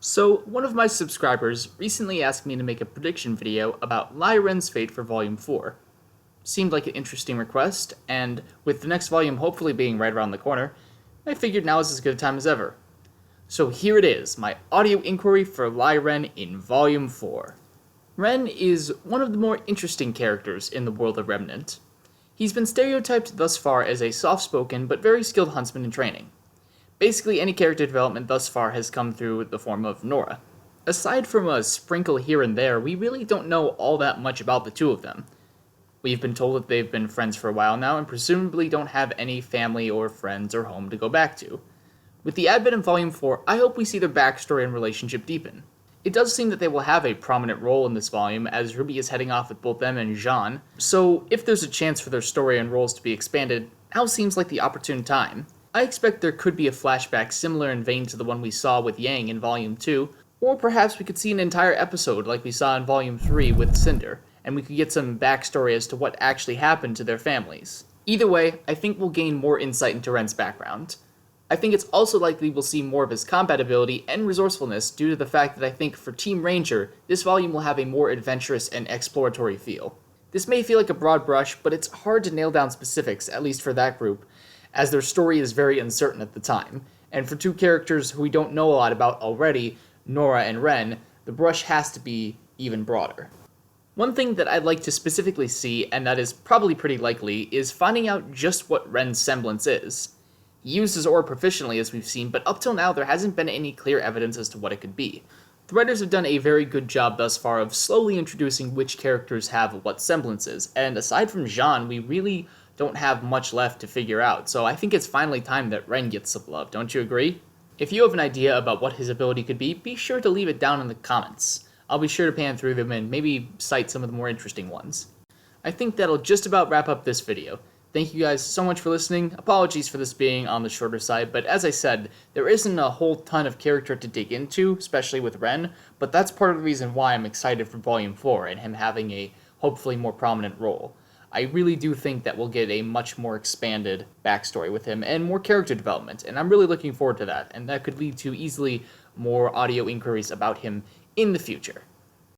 So, one of my subscribers recently asked me to make a prediction video about Lai Ren's fate for Volume 4. Seemed like an interesting request, and with the next volume hopefully being right around the corner, I figured now is as good a time as ever. So here it is, my audio inquiry for Lai Ren in Volume 4. Ren is one of the more interesting characters in the world of Remnant. He's been stereotyped thus far as a soft-spoken but very skilled huntsman in training. Basically, any character development thus far has come through the form of Nora. Aside from a sprinkle here and there, we really don't know all that much about the two of them. We've been told that they've been friends for a while now, and presumably don't have any family or friends or home to go back to. With the advent of Volume 4, I hope we see their backstory and relationship deepen. It does seem that they will have a prominent role in this volume, as Ruby is heading off with both them and Jean, so if there's a chance for their story and roles to be expanded, now seems like the opportune time. I expect there could be a flashback similar in vein to the one we saw with Yang in Volume 2, or perhaps we could see an entire episode like we saw in Volume 3 with Cinder, and we could get some backstory as to what actually happened to their families. Either way, I think we'll gain more insight into Ren's background. I think it's also likely we'll see more of his combat ability and resourcefulness due to the fact that I think for Team Ranger, this volume will have a more adventurous and exploratory feel. This may feel like a broad brush, but it's hard to nail down specifics, at least for that group, as their story is very uncertain at the time, and for two characters who we don't know a lot about already, Nora and Ren, the brush has to be even broader. One thing that I'd like to specifically see, and that is probably pretty likely, is finding out just what Ren's semblance is. He used his aura proficiently as we've seen, but up till now there hasn't been any clear evidence as to what it could be. The writers have done a very good job thus far of slowly introducing which characters have what semblances, and aside from Jean, we really don't have much left to figure out, so I think it's finally time that Ren gets some love, don't you agree? If you have an idea about what his ability could be sure to leave it down in the comments. I'll be sure to pan through them and maybe cite some of the more interesting ones. I think that'll just about wrap up this video. Thank you guys so much for listening. Apologies for this being on the shorter side, but as I said, there isn't a whole ton of character to dig into, especially with Ren, but that's part of the reason why I'm excited for Volume 4 and him having a hopefully more prominent role. I really do think that we'll get a much more expanded backstory with him and more character development, and I'm really looking forward to that, and that could lead to easily more audio inquiries about him in the future.